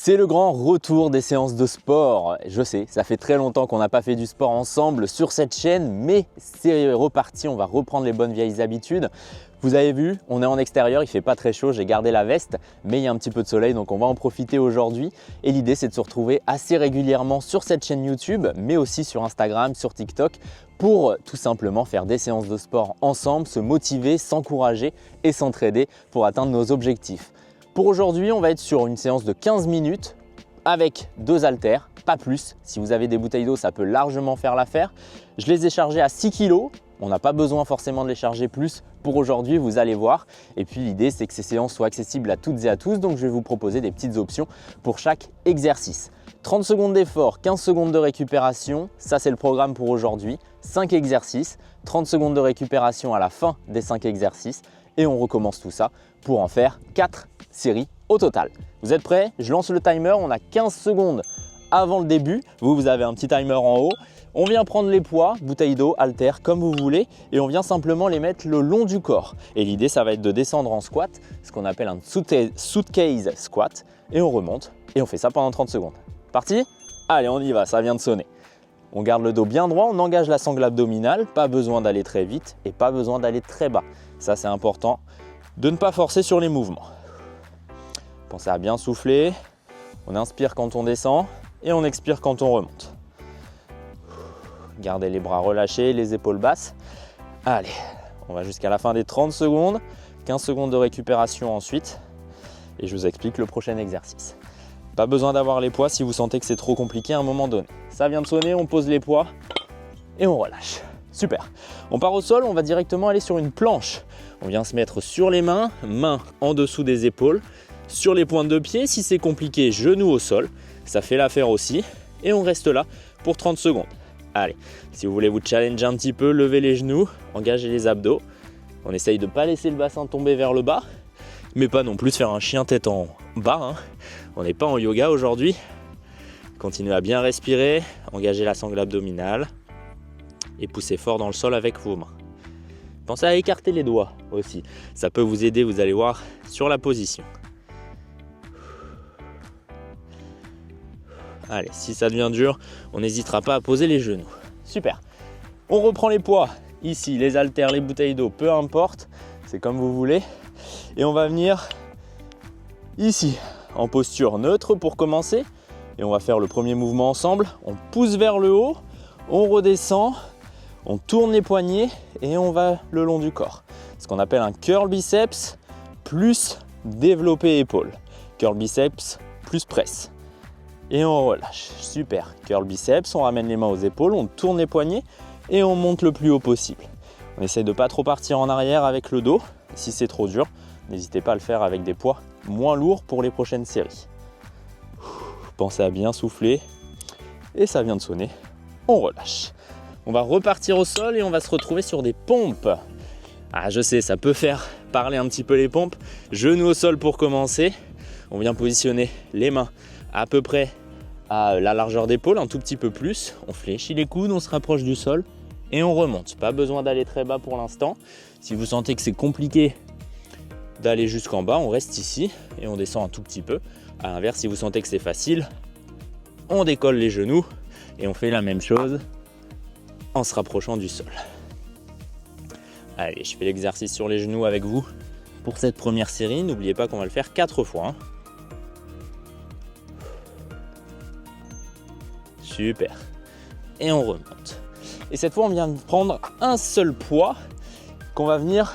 C'est le grand retour des séances de sport. Je sais, ça fait très longtemps qu'on n'a pas fait du sport ensemble sur cette chaîne, mais c'est reparti, on va reprendre les bonnes vieilles habitudes. Vous avez vu, on est en extérieur, il ne fait pas très chaud, j'ai gardé la veste, mais il y a un petit peu de soleil, donc on va en profiter aujourd'hui. Et l'idée, c'est de se retrouver assez régulièrement sur cette chaîne YouTube, mais aussi sur Instagram, sur TikTok, pour tout simplement faire des séances de sport ensemble, se motiver, s'encourager et s'entraider pour atteindre nos objectifs. Pour aujourd'hui, on va être sur une séance de 15 minutes avec 2 haltères, pas plus. Si vous avez des bouteilles d'eau, ça peut largement faire l'affaire. Je les ai chargés à 6 kg. On n'a pas besoin forcément de les charger plus pour aujourd'hui, vous allez voir. Et puis l'idée, c'est que ces séances soient accessibles à toutes et à tous. Donc je vais vous proposer des petites options pour chaque exercice. 30 secondes d'effort, 15 secondes de récupération. Ça, c'est le programme pour aujourd'hui. 5 exercices, 30 secondes de récupération à la fin des 5 exercices. Et on recommence tout ça pour en faire 4 séries au total. Vous êtes prêts? Je lance le timer, on a 15 secondes avant le début. Vous avez un petit timer en haut. On vient prendre les poids, bouteille d'eau, haltères, comme vous voulez, et on vient simplement les mettre le long du corps. Et l'idée, ça va être de descendre en squat, ce qu'on appelle un suitcase squat, et on remonte, et on fait ça pendant 30 secondes. Parti? Allez, on y va, ça vient de sonner. On garde le dos bien droit, on engage la sangle abdominale, pas besoin d'aller très vite et pas besoin d'aller très bas. Ça, c'est important de ne pas forcer sur les mouvements. Pensez à bien souffler, on inspire quand on descend et on expire quand on remonte. Gardez les bras relâchés, les épaules basses. Allez, on va jusqu'à la fin des 30 secondes, 15 secondes de récupération ensuite et je vous explique le prochain exercice. Pas besoin d'avoir les poids si vous sentez que c'est trop compliqué à un moment donné. Ça vient de sonner, on pose les poids et on relâche. Super. On part au sol, on va directement aller sur une planche. On vient se mettre sur les mains, mains en dessous des épaules, sur les pointes de pied. Si c'est compliqué, genoux au sol. Ça fait l'affaire aussi. Et on reste là pour 30 secondes. Allez, si vous voulez vous challenger un petit peu, levez les genoux, engagez les abdos. On essaye de ne pas laisser le bassin tomber vers le bas, mais pas non plus de faire un chien tête en bas. Hein. On n'est pas en yoga aujourd'hui. Continuez à bien respirer, engagez la sangle abdominale et poussez fort dans le sol avec vos mains. Pensez à écarter les doigts aussi. Ça peut vous aider, vous allez voir, sur la position. Allez, si ça devient dur, on n'hésitera pas à poser les genoux. Super. On reprend les poids. Ici, les haltères, les bouteilles d'eau, peu importe. C'est comme vous voulez. Et on va venir ici, en posture neutre pour commencer. Et on va faire le premier mouvement ensemble. On pousse vers le haut, on redescend, on tourne les poignets et on va le long du corps. Ce qu'on appelle un curl biceps plus développé épaule. Curl biceps plus presse. Et on relâche. Super. Curl biceps, on ramène les mains aux épaules, on tourne les poignets et on monte le plus haut possible. On essaye de ne pas trop partir en arrière avec le dos. Si c'est trop dur, n'hésitez pas à le faire avec des poids moins lourds pour les prochaines séries. Pensez à bien souffler. Et ça vient de sonner. On relâche. On va repartir au sol et on va se retrouver sur des pompes. Ah, je sais, ça peut faire parler un petit peu les pompes. Genoux au sol pour commencer. On vient positionner les mains à peu près à la largeur d'épaule, un tout petit peu plus. On fléchit les coudes, on se rapproche du sol et on remonte. Pas besoin d'aller très bas pour l'instant. Si vous sentez que c'est compliqué d'aller jusqu'en bas, on reste ici et on descend un tout petit peu. À l'inverse, si vous sentez que c'est facile, on décolle les genoux et on fait la même chose en se rapprochant du sol. Allez, je fais l'exercice sur les genoux avec vous pour cette première série. N'oubliez pas qu'on va le faire 4 fois. Hein. Super. Et on remonte. Et cette fois, on vient de prendre un seul poids qu'on va venir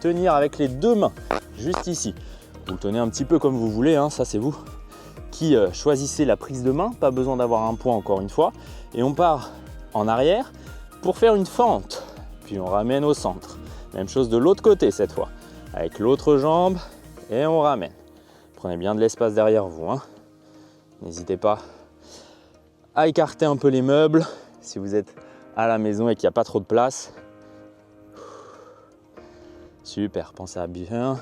tenir avec les 2 mains, juste ici. Vous le tenez un petit peu comme vous voulez, hein, ça c'est vous qui choisissez la prise de main, pas besoin d'avoir un poids encore une fois. Et on part en arrière pour faire une fente, puis on ramène au centre. Même chose de l'autre côté cette fois, avec l'autre jambe et on ramène. Prenez bien de l'espace derrière vous, hein. N'hésitez pas à écarter un peu les meubles si vous êtes à la maison et qu'il n'y a pas trop de place. Super, pensez à bien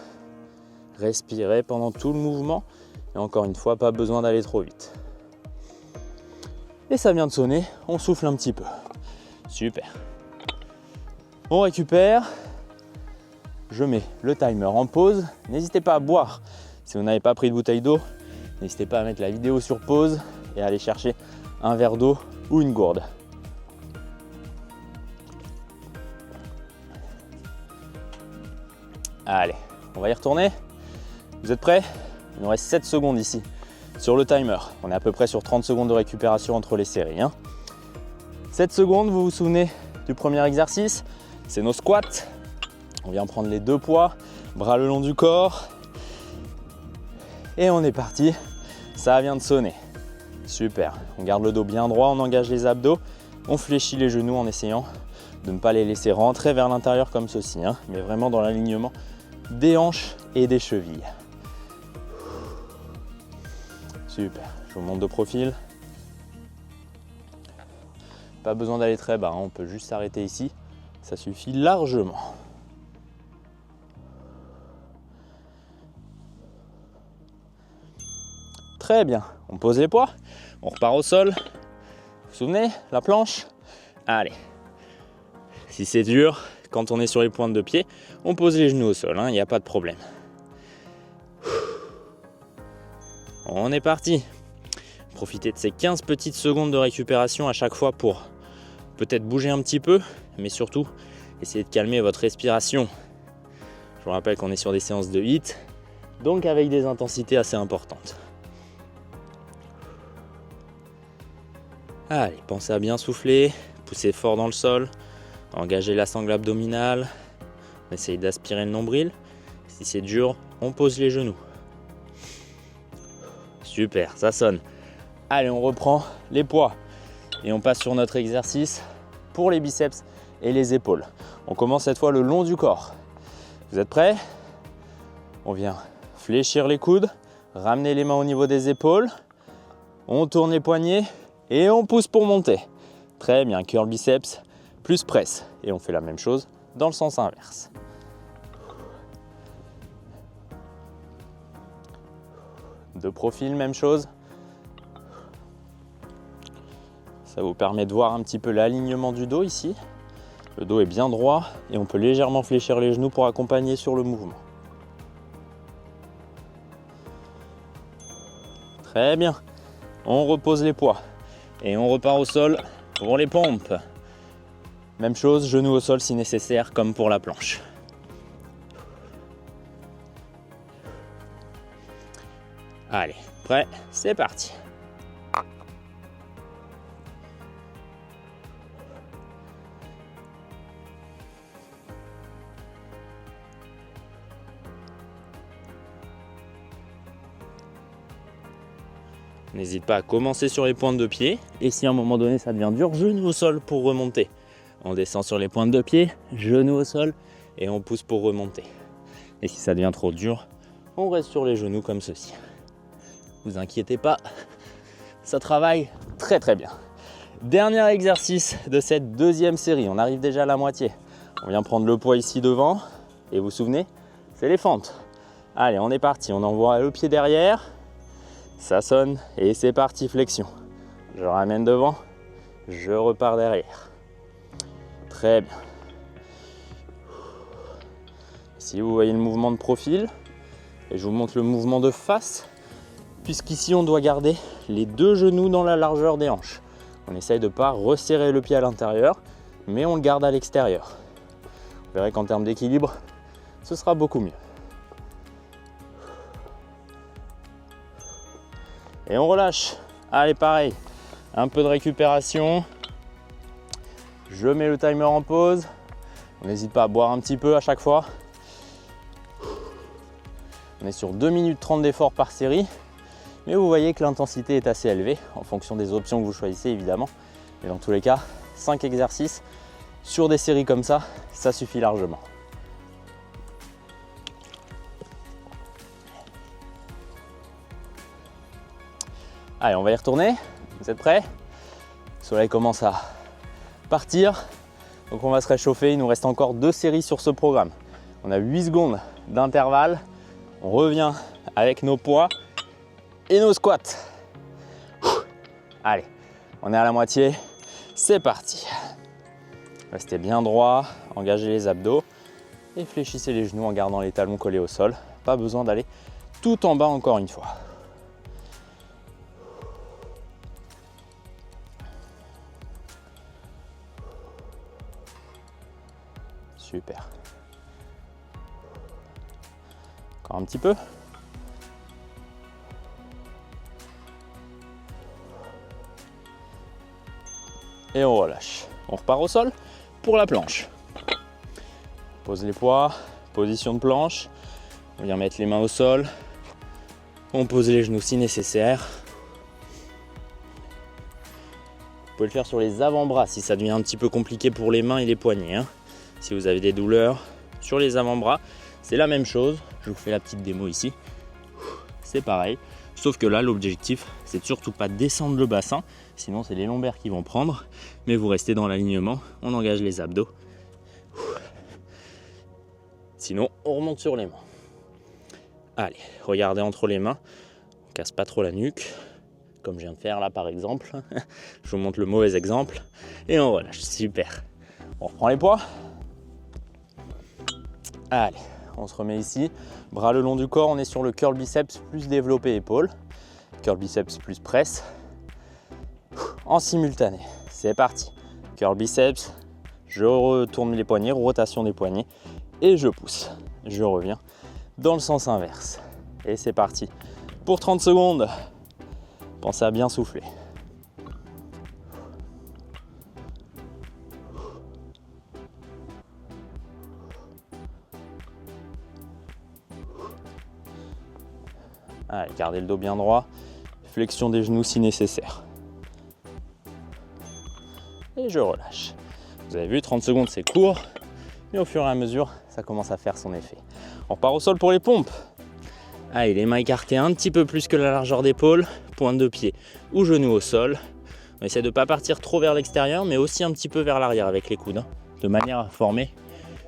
respirer pendant tout le mouvement. Et encore une fois, pas besoin d'aller trop vite. Et ça vient de sonner, on souffle un petit peu. Super. On récupère. Je mets le timer en pause. N'hésitez pas à boire. Si vous n'avez pas pris de bouteille d'eau, N'hésitez pas à mettre la vidéo sur pause et à aller chercher un verre d'eau ou une gourde. Allez, on va y retourner. Vous êtes prêts? Il nous reste 7 secondes ici sur le timer. On est à peu près sur 30 secondes de récupération entre les séries. 7 secondes, vous vous souvenez du premier exercice? C'est nos squats. On vient prendre les 2 poids, bras le long du corps. Et on est parti. Ça vient de sonner. Super. On garde le dos bien droit, on engage les abdos. On fléchit les genoux en essayant de ne pas les laisser rentrer vers l'intérieur comme ceci, mais vraiment dans l'alignement des hanches et des chevilles. Super, je vous montre de profil. Pas besoin d'aller très bas, on peut juste s'arrêter ici. Ça suffit largement. Très bien, on pose les poids, on repart au sol. Vous vous souvenez, la planche? Allez, si c'est dur, quand on est sur les pointes de pied, on pose les genoux au sol, il n'y a pas de problème. On est parti. Profitez de ces 15 petites secondes de récupération à chaque fois pour peut-être bouger un petit peu, mais surtout, essayez de calmer votre respiration. Je vous rappelle qu'on est sur des séances de HIIT, donc avec des intensités assez importantes. Allez, pensez à bien souffler, poussez fort dans le sol, engagez la sangle abdominale, essayez d'aspirer le nombril. Si c'est dur, on pose les genoux. Super, ça sonne. Allez, on reprend les poids et on passe sur notre exercice pour les biceps et les épaules. On commence cette fois le long du corps. Vous êtes prêts? On vient fléchir les coudes, ramener les mains au niveau des épaules. On tourne les poignets et on pousse pour monter. Très bien, curl biceps plus presse. Et on fait la même chose dans le sens inverse. De profil, même chose. Ça vous permet de voir un petit peu l'alignement du dos ici. Le dos est bien droit et on peut légèrement fléchir les genoux pour accompagner sur le mouvement. Très bien. On repose les poids et on repart au sol pour les pompes. Même chose, genoux au sol si nécessaire, comme pour la planche. Allez, prêt, c'est parti. N'hésite pas à commencer sur les pointes de pied et si à un moment donné ça devient dur, genou au sol pour remonter. On descend sur les pointes de pied, genou au sol et on pousse pour remonter. Et si ça devient trop dur, on reste sur les genoux comme ceci. Vous inquiétez pas, ça travaille très très bien. Dernier exercice de cette deuxième série, on arrive déjà à la moitié. On vient prendre le poids ici devant et vous vous souvenez, c'est les fentes. Allez, on est parti, on envoie le pied derrière, ça sonne et c'est parti, flexion. Je ramène devant, je repars derrière. Très bien. Ici, vous voyez le mouvement de profil et je vous montre le mouvement de face. Puisqu'ici on doit garder les 2 genoux dans la largeur des hanches. On essaye de ne pas resserrer le pied à l'intérieur, mais on le garde à l'extérieur. Vous verrez qu'en termes d'équilibre, ce sera beaucoup mieux. Et on relâche. Allez, pareil, un peu de récupération. Je mets le timer en pause. On n'hésite pas à boire un petit peu à chaque fois. On est sur 2 minutes 30 d'effort par série. Mais vous voyez que l'intensité est assez élevée en fonction des options que vous choisissez évidemment. Mais dans tous les cas, 5 exercices sur des séries comme ça, ça suffit largement. Allez, on va y retourner. Vous êtes prêts? Le soleil commence à partir. Donc on va se réchauffer. Il nous reste encore 2 séries sur ce programme. On a 8 secondes d'intervalle. On revient avec nos poids et nos squats. Allez, on est à la moitié, c'est parti. Restez bien droit, engagez les abdos et fléchissez les genoux en gardant les talons collés au sol. Pas besoin d'aller tout en bas encore une fois. Super. Encore un petit peu. Et on relâche. On repart au sol pour la planche. Pose les poids, position de planche. On vient mettre les mains au sol. On pose les genoux si nécessaire. Vous pouvez le faire sur les avant-bras si ça devient un petit peu compliqué pour les mains et les poignets. Hein. Si vous avez des douleurs sur les avant-bras, c'est la même chose. Je vous fais la petite démo ici. C'est pareil. Sauf que là, l'objectif, c'est de surtout pas descendre le bassin. Sinon, c'est les lombaires qui vont prendre. Mais vous restez dans l'alignement. On engage les abdos. Sinon, on remonte sur les mains. Allez, regardez entre les mains. On casse pas trop la nuque. Comme je viens de faire là par exemple. Je vous montre le mauvais exemple. Et on relâche, super. On reprend les poids. Allez, on se remet ici. Bras le long du corps, on est sur le curl biceps plus développé épaule. Curl biceps plus presse. En simultané, c'est parti. Curl biceps, je retourne les poignets, rotation des poignets. Et je pousse. Je reviens dans le sens inverse. Et c'est parti. Pour 30 secondes. Pensez à bien souffler. Allez, gardez le dos bien droit. Flexion des genoux si nécessaire. Et je relâche. Vous avez vu, 30 secondes c'est court. Mais au fur et à mesure, ça commence à faire son effet. On repart au sol pour les pompes. Allez, les mains écartées un petit peu plus que la largeur d'épaule, pointe de pied ou genou au sol. On essaie de ne pas partir trop vers l'extérieur, mais aussi un petit peu vers l'arrière avec les coudes, hein, de manière à former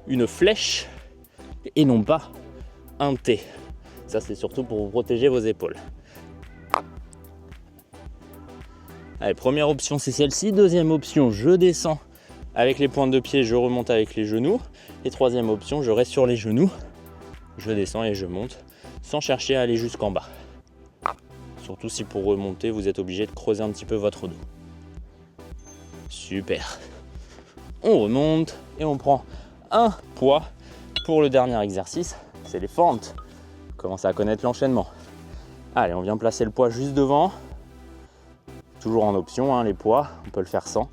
une flèche et non pas un T. Ça, c'est surtout pour vous protéger vos épaules. Allez, première option, c'est celle-ci. Deuxième option, je descends avec les pointes de pied, je remonte avec les genoux. Et troisième option, je reste sur les genoux, je descends et je monte, sans chercher à aller jusqu'en bas. Surtout si pour remonter, vous êtes obligé de creuser un petit peu votre dos. Super. On remonte et on prend un poids pour le dernier exercice, c'est les fentes. Commencez à connaître l'enchaînement. Allez, on vient placer le poids juste devant. Toujours en option, hein, les poids, on peut le faire sans.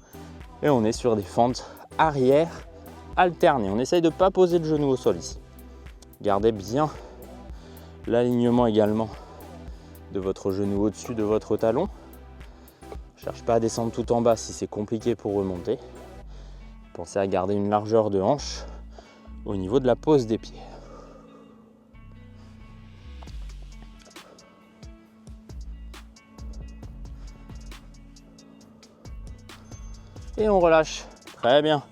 Et on est sur des fentes arrière alternées. On essaye de ne pas poser le genou au sol ici. Gardez bien l'alignement également de votre genou au-dessus de votre talon. Ne cherche pas à descendre tout en bas si c'est compliqué pour remonter. Pensez à garder une largeur de hanche au niveau de la pose des pieds. Et on relâche. Très bien.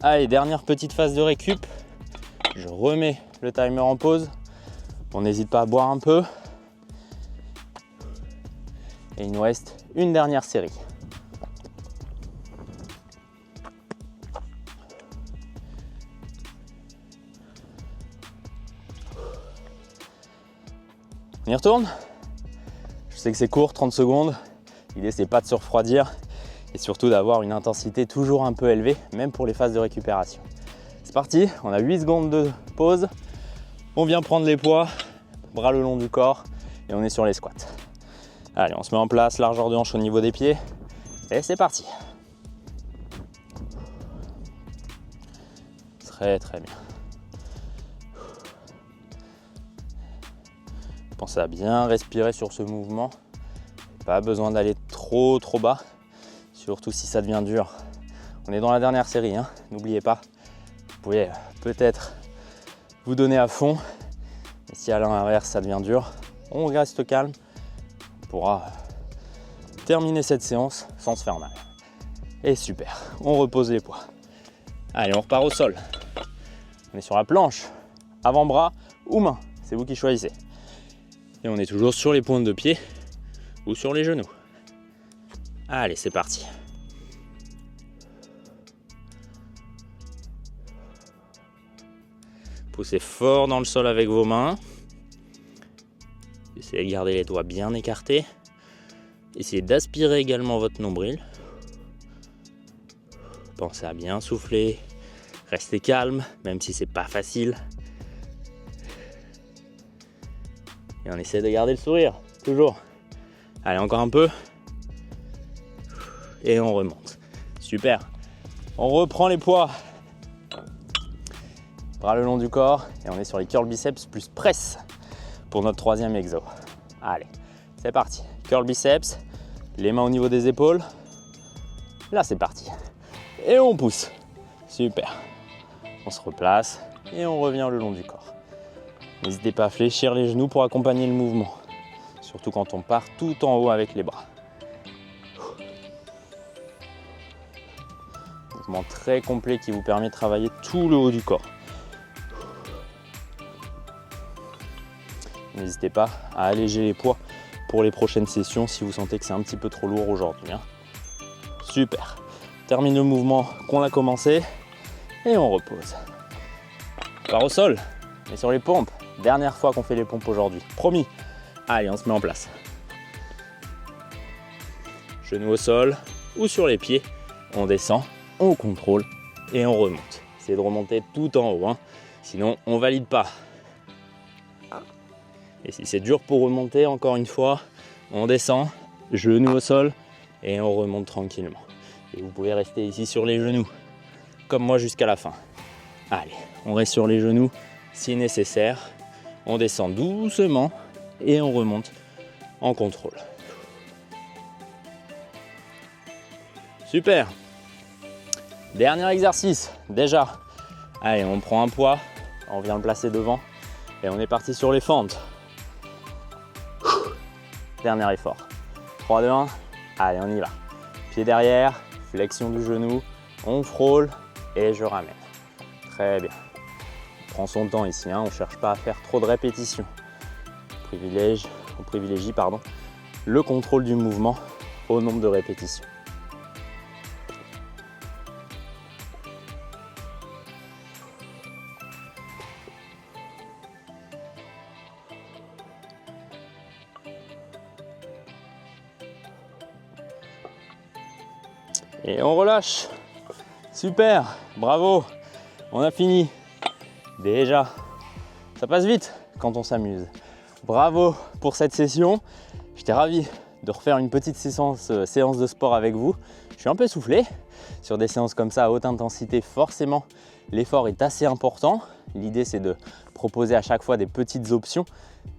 Allez, dernière petite phase de récup. Je remets le timer en pause. On n'hésite pas à boire un peu. Et il nous reste une dernière série. On y retourne. Je sais que c'est court, 30 secondes. L'idée, c'est pas de se refroidir et surtout d'avoir une intensité toujours un peu élevée, même pour les phases de récupération. C'est parti, on a 8 secondes de pause. On vient prendre les poids, bras le long du corps et on est sur les squats. Allez, on se met en place, largeur de hanche au niveau des pieds et c'est parti. Très très bien. Pensez à bien respirer sur ce mouvement. Pas besoin d'aller trop bas, surtout si ça devient dur. On est dans la dernière série, hein. N'oubliez pas. Vous pouvez peut-être vous donner à fond, mais si à l'inverse ça devient dur, on reste calme. On pourra terminer cette séance sans se faire mal. Et super, on repose les poids. Allez, on repart au sol. On est sur la planche, avant-bras ou main, c'est vous qui choisissez. Et on est toujours sur les pointes de pied ou sur les genoux. Allez, c'est parti. Poussez fort dans le sol avec vos mains. Essayez de garder les doigts bien écartés. Essayez d'aspirer également votre nombril. Pensez à bien souffler. Restez calme, même si c'est pas facile. Et on essaie de garder le sourire, toujours. Allez, encore un peu. Et on remonte. Super. On reprend les poids. Bras le long du corps. Et on est sur les curl biceps plus presse pour notre troisième exo. Allez, c'est parti. Curl biceps, les mains au niveau des épaules. Là, c'est parti. Et on pousse. Super. On se replace et on revient le long du corps. N'hésitez pas à fléchir les genoux pour accompagner le mouvement. Surtout quand on part tout en haut avec les bras. Mouvement très complet qui vous permet de travailler tout le haut du corps. N'hésitez pas à alléger les poids pour les prochaines sessions si vous sentez que c'est un petit peu trop lourd aujourd'hui. Super. Termine le mouvement qu'on a commencé et on repose. On part au sol et sur les pompes. Dernière fois qu'on fait les pompes aujourd'hui. Promis. Allez, on se met en place. Genoux au sol ou sur les pieds. On descend, on contrôle et on remonte. Essayez de remonter tout en haut, sinon on valide pas. Et si c'est dur pour remonter, encore une fois, on descend, genoux au sol et on remonte tranquillement. Et vous pouvez rester ici sur les genoux, comme moi jusqu'à la fin. Allez, on reste sur les genoux si nécessaire. On descend doucement et on remonte en contrôle. Super. Dernier exercice, déjà. Allez, on prend un poids, on vient le placer devant et on est parti sur les fentes. Dernier effort. 3, 2, 1. Allez, on y va. Pied derrière, flexion du genou, on frôle et je ramène. Très bien. On prend son temps ici, on ne cherche pas à faire trop de répétitions. On privilégie le contrôle du mouvement au nombre de répétitions. Et on relâche. Super, bravo. On a fini. Déjà, ça passe vite quand on s'amuse. Bravo pour cette session. J'étais ravi de refaire une petite séance de sport avec vous. Je suis un peu essoufflé. Sur des séances comme ça à haute intensité, forcément, l'effort est assez important. L'idée, c'est de proposer à chaque fois des petites options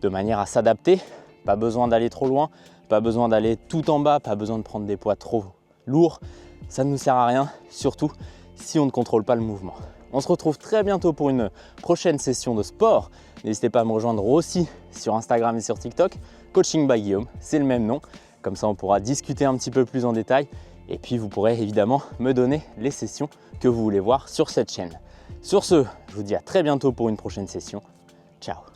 de manière à s'adapter. Pas besoin d'aller trop loin, pas besoin d'aller tout en bas, pas besoin de prendre des poids trop lourds. Ça ne nous sert à rien, surtout si on ne contrôle pas le mouvement. On se retrouve très bientôt pour une prochaine session de sport. N'hésitez pas à me rejoindre aussi sur Instagram et sur TikTok. Coaching by Guillaume, c'est le même nom. Comme ça, on pourra discuter un petit peu plus en détail. Et puis, vous pourrez évidemment me donner les sessions que vous voulez voir sur cette chaîne. Sur ce, je vous dis à très bientôt pour une prochaine session. Ciao!